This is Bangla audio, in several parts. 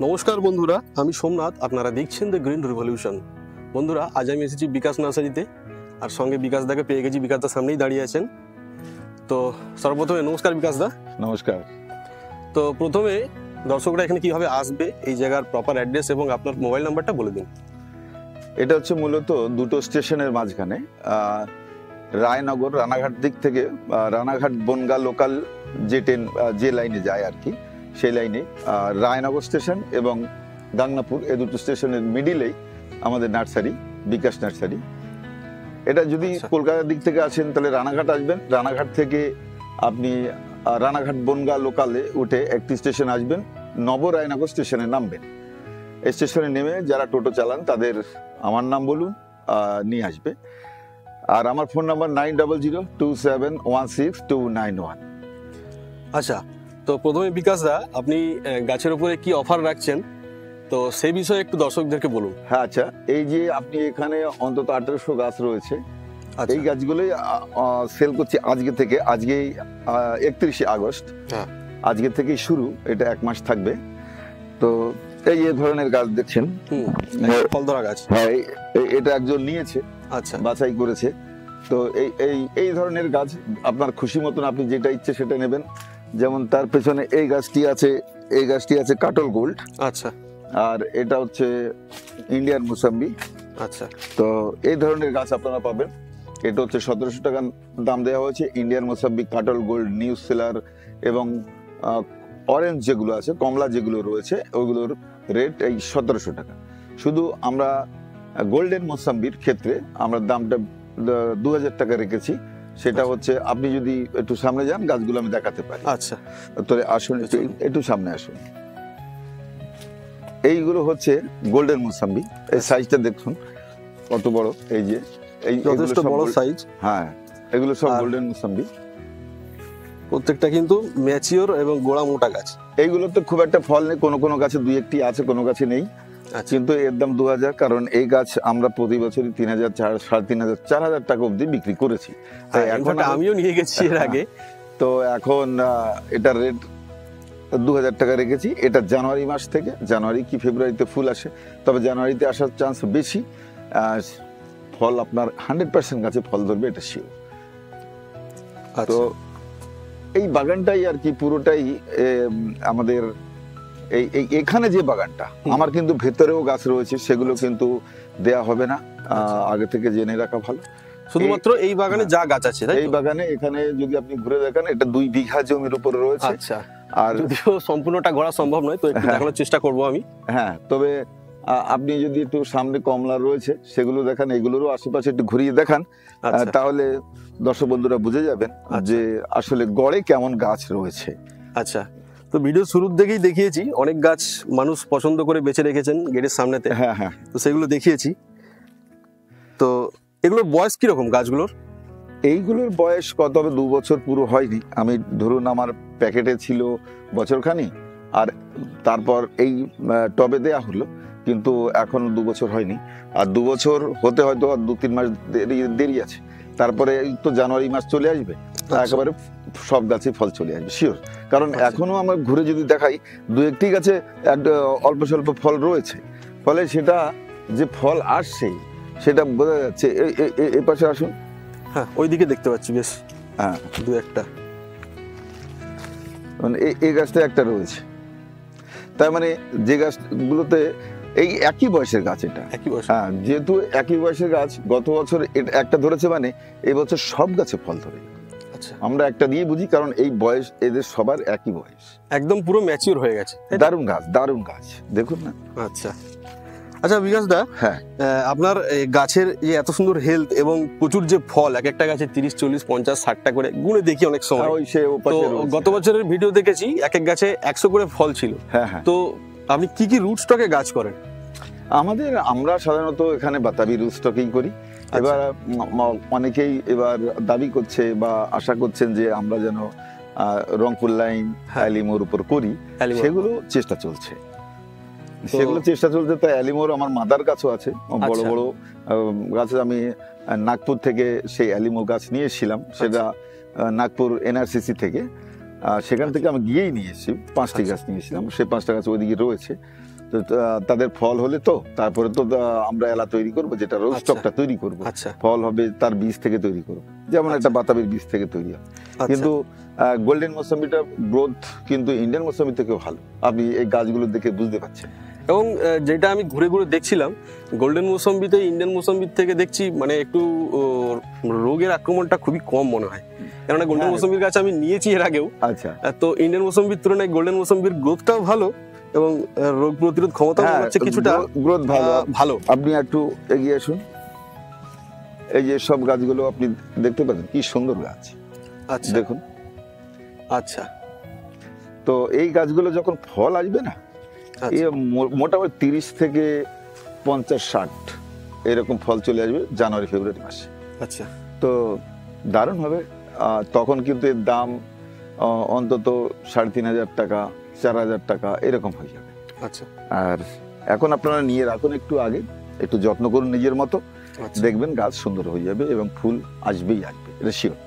নমস্কার বন্ধুরা, আমি সোমনাথ। আপনারা দেখছেন দ্য গ্রিন রিভলিউশন। বন্ধুরা, আজ আমি এসেছি বিকাশ নার্সারিতে, আর সঙ্গে বিকাশ দাকে পেয়ে গেছি। বিকাশ দার সামনেই দাঁড়িয়ে আছেন। তো সর্বপ্রথমে নমস্কার বিকাশ দা। নমস্কার। তো প্রথমে দর্শকরা এখানে কিভাবে আসবে, এই জায়গার প্রপার অ্যাড্রেস এবং আপনার মোবাইল নাম্বারটা বলে দিন। এটা হচ্ছে মূলত দুটো স্টেশনের মাঝখানে, রায়নগর রানাঘাট দিক থেকে রানাঘাট বনগা লোকাল যে ট্রেন যে লাইনে যায় আর কি, সেই লাইনে রায়নগর স্টেশন এবং গাংনাপুর এই দুটো স্টেশনের মিডিলেই আমাদের নার্সারি, বিকাশ নার্সারি। এটা যদি কলকাতার দিক থেকে আসেন তাহলে রানাঘাট আসবেন, রানাঘাট থেকে আপনি রানাঘাট বনগা লোকালে উঠে একটি স্টেশন আসবেন, নবরায়নগর স্টেশনে নামবেন। এই স্টেশনে নেমে যারা টোটো চালান তাদের আমার নাম বলুন, নিয়ে আসবে। আর আমার ফোন নাম্বার 9002716291। আচ্ছা, তো প্রথমে বিকাশ দা, আপনি গাছের উপরে কি অফার রাখছেন, তো সেই বিষয়ে একটু দর্শকদেরকে বলুন। হ্যাঁ, আচ্ছা, এই যে আপনি এখানে অন্তত 1800 গাছ রয়েছে, এই গাছগুলোই সেল করছি আজকে থেকে। আজকে 31শে আগস্ট, আজকে থেকেই শুরু, এটা 1 মাস থাকবে। তো এই ধরনের গাছ দেখছেন, ফল ধরা গাছ। হ্যাঁ, এটা একজন নিয়েছে, আচ্ছা, বাছাই করেছে। তো এই ধরনের গাছ আপনার খুশি মতন আপনি যেটা ইচ্ছে সেটা নেবেন। যেমন তার পেছনে এই গাছটি আছে কাটল গোল্ড। আচ্ছা। আর এটা হচ্ছে ইন্ডিয়ান মুসাম্বি। আচ্ছা। তো এই ধরনের গাছ আপনারা পাবেন। এটা হচ্ছে 1700 টাকা দাম দেওয়া হয়েছে। ইন্ডিয়ান মুসাম্বি, কাটল গোল্ড, নিউ সেলার এবং অরেঞ্জ যেগুলো আছে, কমলা যেগুলো রয়েছে, ওইগুলোর রেট এই 1700 টাকা। শুধু আমরা গোল্ডেন মোসাম্বির ক্ষেত্রে আমরা দামটা 2000 টাকা রেখেছি। সেটা হচ্ছে, আপনি যদি একটু সামনে যান, গাছগুলো আমি দেখাতে পারি। আচ্ছা, তো আসুন, একটু সামনে আসুন। এইগুলো হচ্ছে গোল্ডেন মোসাম্বি। এই সাইজটা দেখুন কত বড়, এই যে এই যথেষ্ট বড় সাইজ। হ্যাঁ, এগুলো সব গোল্ডেন মোসাম্বি। প্রত্যেকটা কিন্তু ম্যাচিওর এবং গোড়া মোটা গাছ। এইগুলো তো খুব একটা ফল নেই, কোনো গাছে 2-1টি আছে, কোনো গাছে নেই। কিন্তু এর দাম 2000, কারণ এই গাছ আমরা প্রতি বছরই 3000, 3500, 4000 টাকা অবধি বিক্রি করেছি। এখন আমিও নিয়ে গেছি এর আগে। তো এখন এটার রেট 2000 টাকা রেখেছি। এটা জানুয়ারি মাস থেকে, জানুয়ারি কি ফেব্রুয়ারিতে ফুল আসে, তবে জানুয়ারিতে আসার চান্স বেশি। ফল আপনার 100% গাছে ফল ধরবে, এটা শিওর। তো এই বাগানটাই আর কি পুরোটাই আমাদের এখানে যে বাগানটা, আমার কিন্তু ভেতরেও গাছ রয়েছে, সেগুলো কিন্তু দেয়া হবে না, আগে থেকে জেনে রাখা ভালো। শুধুমাত্র এই বাগানে যা গাছ আছে, এই বাগানে এখানে যদি আপনি ঘুরে দেখেন, এটা 2 বিঘা জমির উপরে রয়েছে। আচ্ছা, আর যদিও সম্পূর্ণটা ঘোরা সম্ভব নয়, তো একটু দেখানোর চেষ্টা করব আমি। হ্যাঁ, তবে আপনি যদি একটু সামনে কমলা রয়েছে সেগুলো দেখান, এগুলোরও আশেপাশে একটু ঘুরিয়ে দেখান, তাহলে দর্শক বন্ধুরা বুঝে যাবেন যে আসলে গড়ে কেমন গাছ রয়েছে। আচ্ছা, তো ভিডিও শুরুর দিকেই দেখিয়েছি অনেক গাছ মানুষ পছন্দ করে বেছে রেখেছেন গেটের সামনেতে। হ্যাঁ হ্যাঁ, তো সেগুলো দেখিয়েছি। তো এগুলোর বয়স কিরকম গাছগুলোর? এইগুলোর বয়স কত হবে, 2 বছর পুরো হয়নি। আমি ধরুন আমার প্যাকেটে ছিল বছরখানি, আর তারপর এই টবে দেয়া হলো, কিন্তু এখন 2 বছর হয়নি। আর 2 বছর হতে হয়তো আর 2-3 মাস দেরি আছে। তারপরে তো জানুয়ারি মাস চলে আসবে, একেবারে সব গাছে ফল চলে আসবে শিওর। কারণ এখনো আমরা ঘুরে যদি দেখাই, 2-1টি গাছে অল্প স্বল্প ফল রয়েছে, ফলে সেটা যে ফল আসছে সেটা বোঝা যাচ্ছে। এই পাশে আসুন। হ্যাঁ, ওইদিকে দেখতে পাচ্ছি বেশ, হ্যাঁ, 2-1টা। মানে এই গাছটা একটা রয়েছে। তার মানে যে গাছগুলোতে এই একই বয়সের গাছ, এটা একই বয়স। হ্যাঁ, যেহেতু একই বয়সের গাছ, গত বছর একটা ধরেছে মানে এই বছর সব গাছে ফল ধরে। আচ্ছা, আমরা একটা দিয়ে বুঝি, কারণ এই বয়স এদের সবার একই বয়স, একদম পুরো ম্যাচিওর হয়ে গেছে। দারুণ গাছ, দারুণ গাছ, দেখুন না। আচ্ছা আচ্ছা বিকাশ দা, হ্যাঁ, আপনার গাছের যে এত সুন্দর হেলথ এবং প্রচুর যে ফল, এক একটা গাছে 30, 40, 50, 60টা করে গুনে দেখি অনেক সময়। তো গত বছরের ভিডিও দেখেছি এক এক গাছে 100 করে ফল ছিল। হ্যাঁ হ্যাঁ। তো আপনি কি কি রুট স্টকে গাছ করেন? আমরা সাধারণত এখানে বাতাবি রুট স্টকিং করি। এবার অনেকেই এবার দাবি করছে বা আশা করছেন যে আমরা যেন রংপুর লাইন, অ্যালিমোর উপর করি, সেগুলো চেষ্টা চলছে। তাই অ্যালিমোর আমার মাদার গাছও আছে, বড় বড় গাছ। আমি নাগপুর থেকে সেই অ্যালিমো গাছ নিয়ে এসেছিলাম, সেটা নাগপুর NRCC থেকে। সেখান থেকে আমি গিয়েই নিয়ে এসেছি, 5টি গাছ নিয়ে এসেছিলাম, সেই 5টা গাছ ওইদিকে রয়েছে। তো তাদের ফল হলে তো তারপরে তো আমরা এলা তৈরি করব, যেটা রোস্টকটা তৈরি করব, আচ্ছা ফল হবে তার বীজ থেকে তৈরি করব, যেমন একটা বাতাবির বীজ থেকে তৈরি হয়। কিন্তু গোল্ডেন মৌসুমিটা গ্রোথ কিন্তু ইন্ডিয়ান মৌসুমি থেকে ভালো, আপনি এই গাছগুলো দেখে বুঝতে পারছেন। এবং যেটা আমি ঘুরে ঘুরে দেখছিলাম, গোল্ডেন মৌসম্বিতে ইন্ডিয়ান মৌসম্বির থেকে দেখছি মানে একটু রোগের আক্রমণটা খুবই কম মনে হয়, কেননা গোল্ডেন মৌসম্বির গাছ আমি নিয়েছি এর আগেও। আচ্ছা, তো ইন্ডিয়ান মৌসম্বির তুলনায় গোল্ডেন মৌসম্বির গ্রোথটাও ভালো এবং রোগ প্রতিরোধ ক্ষমতা হচ্ছে কিছুটা গ্রোথ ভালো। আপনি একটু এগিয়ে আসুন, এই যে সব গাছগুলো আপনি দেখতে পাচ্ছেন কি সুন্দর গাছ। আচ্ছা দেখুন, আচ্ছা তো এই গাছগুলো যখন ফল আসবে না, এই মোটামুটি 30 থেকে 50-60 এরকম ফল চলে আসবে জানুয়ারি ফেব্রুয়ারি মাসে। আচ্ছা, তো দারুণ হবে। তখন কিন্তু এর দাম অন্তত 3,500 টাকা 4,000 টাকা এরকম হয়ে যাবে। আচ্ছা, আর এখন আপনারা নিয়ে রাখুন একটু আগে, একটু যত্ন করুন নিজের মতো, দেখবেন গাছ সুন্দর হয়ে যাবে এবং ফুল আসবেই আসবে, এটা শিওর।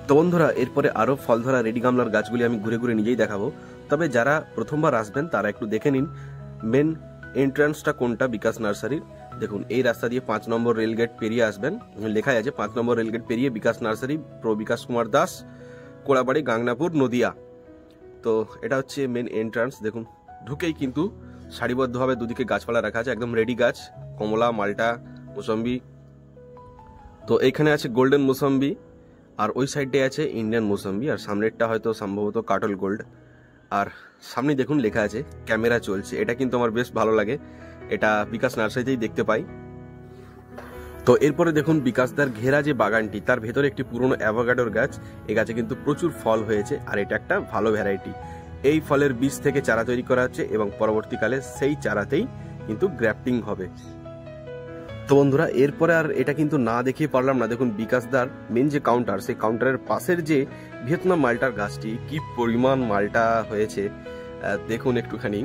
তো বন্ধুরা, এরপরে আরো ফল ধরা রেডি গামলার গাছগুলি আমি ঘুরে ঘুরে নিজেই দেখাবো। তবে যারা প্রথমবার আসবেন তারা একটু দেখে নিন মেন এন্ট্রান্সটা কোনটা বিকাশ নার্সারির। দেখুন, এই রাস্তা দিয়ে 5 নম্বর রেলগেট পেরিয়ে আসবেন, লেখা আছে 5 নম্বর রেলগেট পেরিয়ে বিকাশ নার্সারি, প্রো বিকাশ কুমার দাস, কোড়াবাড়ি, গাংনাপুর, নদিয়া। তো এটা হচ্ছে মেন এন্ট্রান্স। দেখুন, ঢুকেই কিন্তু সারিবদ্ধভাবে দুদিকে গাছপালা রাখা আছে, একদম রেডি গাছ, কমলা, মাল্টা, মোসম্বি। তো এইখানে আছে গোল্ডেন মোসম্বি, আর ওই সাইডে আছে ইন্ডিয়ান মোসম্বি, আর সামনেরটা হয়তো সম্ভবত কাটল গোল্ড। আর সামনে দেখুন লেখা আছে ক্যামেরা চলছে, এটা কিন্তু আমার বেশ ভালো লাগে, এটা বিকাশ নার্সারিতেই দেখতে পাই। তো এরপরে দেখুন বিকাশদার ঘেরা যে বাগানটি, তার ভেতরে একটি পুরনো অ্যাভোকাডোর গাছ, এই গাছে কিন্তু প্রচুর ফল হয়েছে, আর এটা একটা ভালো ভ্যারাইটি। এই ফলের বীজ থেকে চারা তৈরি করা হচ্ছে এবং পরবর্তীকালে সেই চারাতেই কিন্তু গ্রাফটিং হবে। তো বন্ধুরা, এরপরে আর এটা কিন্তু না দেখিয়ে পারলাম না। দেখুন বিকাশদার মেন যে কাউন্টার, সেই কাউন্টারের পাশের যে ভিয়েতনাম মালটার গাছটি, কি পরিমাণ মালটা হয়েছে দেখুন একটুখানি।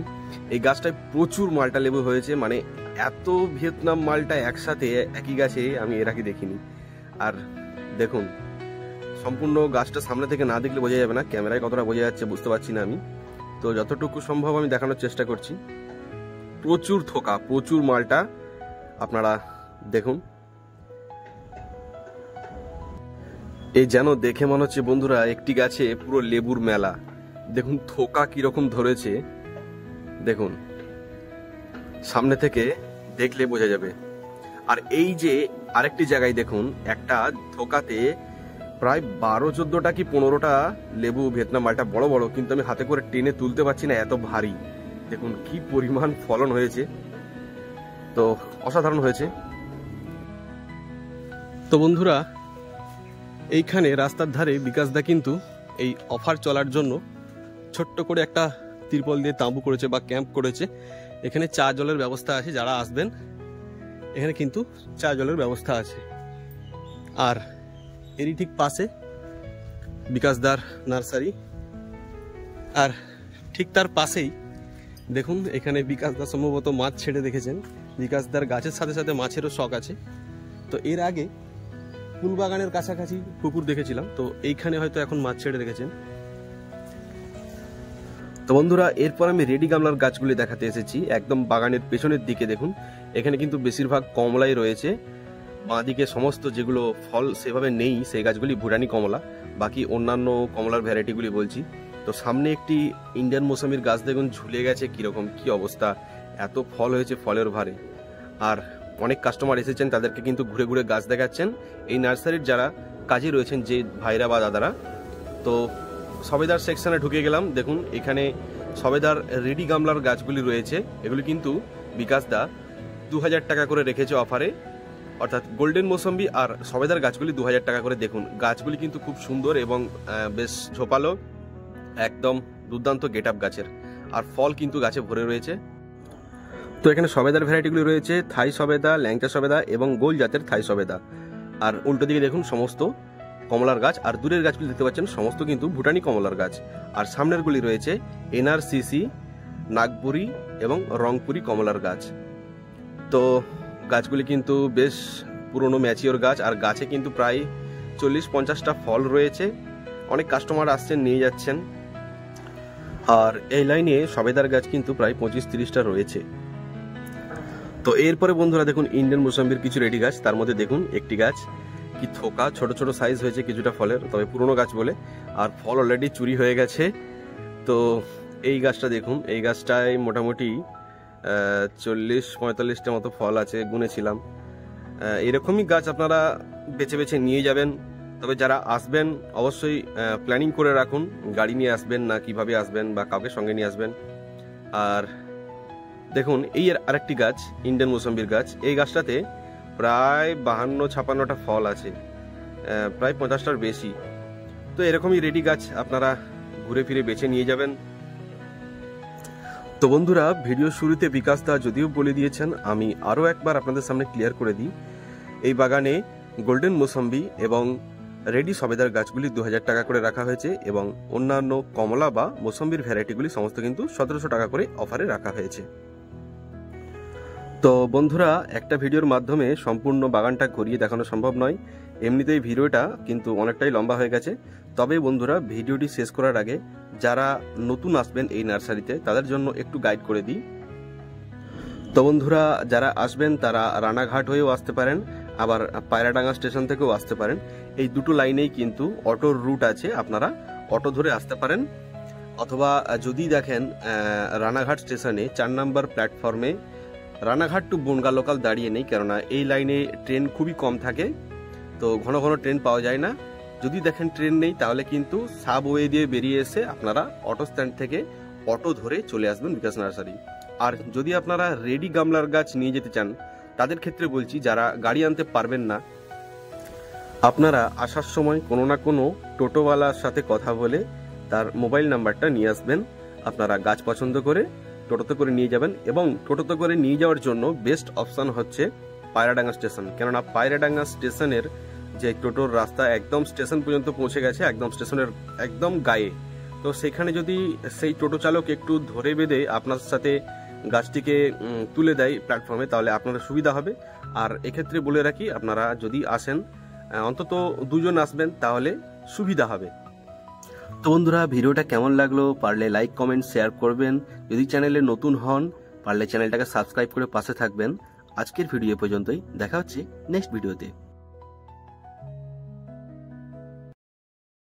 এই গাছটায় প্রচুর মালটা লেবু হয়েছে, মানে এত ভিয়েতনাম মালটা একসাথে একই গাছে আমি এর আগে দেখিনি। আর দেখুন, সম্পূর্ণ গাছটা সামনে থেকে না দেখলে বোঝা যাবে না, ক্যামেরায় কতটা বোঝা যাচ্ছে বুঝতে পারছি না আমি, তো যতটুকু সম্ভব আমি দেখানোর চেষ্টা করছি। প্রচুর থোকা, প্রচুর মালটা, আপনারা দেখুন। এই যেন দেখে মনে হচ্ছে বন্ধুরা একটি গাছে পুরো লেবুর মেলা। দেখুন থোকা কিরকম ধরেছে, দেখুন সামনে থেকে দেখলে বোঝা যাবে। আর এই যে আরেকটি জায়গায় দেখুন, একটা থোকাতে প্রায় 12-14টা কি 15টা লেবু ভিয়েতনাম মালটা, বড় বড়, কিন্তু আমি হাতে করে টেনে তুলতে পারছি না, এত ভারী। দেখুন কি পরিমাণ ফলন হয়েছে, তো অসাধারণ হয়েছে। তো বন্ধুরা, এইখানে রাস্তার ধারে বিকাশদা কিন্তু এই অফার চলার জন্য ছোট্ট করে একটা তিরপল দিয়ে তাঁবু করেছে বা ক্যাম্প করেছে। এখানে চা জলের ব্যবস্থা আছে, যারা আসবেন এখানে কিন্তু চা জলের ব্যবস্থা আছে। আর এরই ঠিক পাশে বিকাশদার নার্সারি, আর ঠিক তার পাশেই দেখুন এখানে বিকাশদা সম্ভবত মাছ ছেড়ে দেখেছেন। বিকাশদার গাছের সাথে সাথে মাছেরও শখ আছে। তো এর আগে ফুলবাগানের কাছাকাছি পুকুর দেখেছিলাম, তো এইখানে হয়তো এখন মাছ ছেড়ে রেখেছেন। তো বন্ধুরা, এরপর আমি রেডি গামলার গাছগুলি দেখাতে এসেছি একদম বাগানের পেছনের দিকে। দেখুন এখানে কিন্তু বেশিরভাগ কমলাই রয়েছে, বাঁদিকে সমস্ত যেগুলো ফল সেভাবে নেই সেই গাছগুলি ভুটানি কমলা, বাকি অন্যান্য কমলার ভ্যারাইটিগুলি বলছি। তো সামনে একটি ইন্ডিয়ান মৌসুমির গাছ দেখুন ঝুলে গেছে, কিরকম কি অবস্থা, এত ফল হয়েছে ফলের ভারে। আর অনেক কাস্টমার এসেছেন, তাদেরকে কিন্তু ঘুরে ঘুরে গাছ দেখাচ্ছেন এই নার্সারির যারা কাজে রয়েছেন, যে ভাইরা বা দাদারা। তো সবেদার সেকশনে ঢুকে গেলাম। দেখুন এখানে সবেদার রেডি গামলার গাছগুলি রয়েছে, এগুলি কিন্তু বিকাশদা 2000 টাকা করে রেখেছে অফারে, অর্থাৎ গোল্ডেন মৌসম্বি আর সবেদার গাছগুলি 2000 টাকা করে। দেখুন গাছগুলি কিন্তু খুব সুন্দর এবং বেশ ঝোপালো, একদম দুর্দান্ত গেট আপ গাছের, আর ফল কিন্তু গাছে ভরে রয়েছে। তো এখানে সবেদার ভ্যারাইটিগুলি রয়েছে থাই সবেদা, ল্যাংচা সবেদা এবং গোল জাতের থাই সবেদা। আর উল্টো দিকে দেখুন সমস্ত কমলার গাছ, আর দূরের গাছগুলি দেখতে পাচ্ছেন সমস্ত কিন্তু ভুটানি কমলার গাছ। আর সামনেরগুলি রয়েছে NRCC, নাগপুরি এবং রংপুরি কমলার গাছ। তো গাছগুলি কিন্তু বেশ পুরনো ম্যাচিওর গাছ, আর গাছে কিন্তু প্রায় 40-50টা ফল রয়েছে। অনেক কাস্টমার আসছেন, নিয়ে যাচ্ছেন। আর এই লাইনে সবেদার গাছ কিন্তু প্রায় 25-30টা রয়েছে। তো এরপরে বন্ধুরা দেখুন ইন্ডিয়ান মোসাম্বির কিছু রেডি গাছ, তার মধ্যে দেখুন একটি গাছ কি থোকা, ছোট ছোট সাইজ হয়েছে কিছুটা ফলের, তবে পুরনো গাছ বলে, আর ফল অলরেডি চুরি হয়ে গেছে। তো এই গাছটা দেখুন, এই গাছটায় মোটামুটি 40-45টা মতো ফল আছে, গুনেছিলাম। এরকমই গাছ আপনারা বেছে বেছে নিয়ে যাবেন। তবে যারা আসবেন অবশ্যই প্ল্যানিং করে রাখুন, গাড়ি নিয়ে আসবেন না কিভাবে আসবেন, বা কাউকে সঙ্গে নিয়ে আসবেন। আর দেখুন এই আরেকটি গাছ ইন্ডিয়ান মোসাম্বির গাছ, এই গাছটাতে প্রায় 52-56টা ফল আছে, প্রায় 50টার বেশি। তো এরকমই রেডি গাছ আপনারা ঘুরে ফিরে বেছে নিয়ে যাবেন। তো বন্ধুরা ভিডিও শুরুতে বিকাশ দা যদিও বলে দিয়েছেন, আমি আরও একবার আপনাদের সামনে ক্লিয়ার করে দিই। এই বাগানে গোল্ডেন মোসাম্বি এবং রেডি সবেদার গাছগুলি 2000 টাকা করে রাখা হয়েছে, এবং অন্যান্য কমলা বা মোসাম্বির ভ্যারাইটিগুলি সমস্ত কিন্তু 1700 টাকা করে অফারে রাখা হয়েছে। তো বন্ধুরা একটা ভিডিওর মাধ্যমে সম্পূর্ণ বাগানটা ঘুরিয়ে দেখানো সম্ভব নয়, এমনিতেই ভিডিওটা কিন্তু অনেকটাই লম্বা হয়ে গেছে। তবে বন্ধুরা ভিডিওটি শেষ করার আগে যারা নতুন আসবেন এই নার্সারিতে তাদের জন্য একটু গাইড করে দিই। তো বন্ধুরা যারা আসবেন তারা রানাঘাট হয়েও আসতে পারেন, আবার পায়রাডাঙ্গা স্টেশন থেকেও আসতে পারেন। এই দুটো লাইনেই কিন্তু অটোর রুট আছে, আপনারা অটো ধরে আসতে পারেন। অথবা যদি দেখেন রানাঘাট স্টেশনে 4 নম্বর প্ল্যাটফর্মে রানাঘাট টু বনগা লোকাল দাঁড়িয়ে নেই, কেননা এই লাইনে ট্রেন খুবই কম থাকে, তো ঘন ঘন ট্রেন পাওয়া যায় না। যদি দেখেন ট্রেন নেই তাহলে কিন্তু সাবওয়ে দিয়ে বেরিয়ে এসে আপনারা অটো স্ট্যান্ড থেকে অটো ধরে চলে আসবেন বিকাশ নার্সারি। আর যদি আপনারা রেডি গামলার গাছ নিয়ে যেতে চান তাদের ক্ষেত্রে বলছি, যারা গাড়ি আনতে পারবেন না, আপনারা আসার সময় কোনো না কোনো টোটোওয়ালার সাথে কথা বলে তার মোবাইল নাম্বারটা নিয়ে আসবেন। আপনারা গাছ পছন্দ করে টোটোতে করে নিয়ে যাবেন, এবং টোটোতে করে নিয়ে যাওয়ার জন্য বেস্ট অপশন হচ্ছে পায়রাডাঙ্গা স্টেশন, কেননা পায়রাডাঙ্গা স্টেশনের যে টোটোর রাস্তা একদম স্টেশন পর্যন্ত পৌঁছে গেছে, একদম স্টেশনের একদম গায়ে। তো সেখানে যদি সেই টোটো চালক একটু ধরে বেঁধে আপনার সাথে গাছটিকে তুলে দেয় প্ল্যাটফর্মে, তাহলে আপনার সুবিধা হবে। আর এক্ষেত্রে বলে রাখি, আপনারা যদি আসেন অন্তত 2 জন আসবেন তাহলে সুবিধা হবে। তো বন্ধুরা ভিডিওটা কেমন লাগলো পারলে লাইক কমেন্ট শেয়ার করবেন, যদি চ্যানেলে নতুন হন পারলে চ্যানেলটাকে সাবস্ক্রাইব করে পাশে থাকবেন। আজকের ভিডিও পর্যন্তই, দেখা হচ্ছে নেক্সট ভিডিওতে।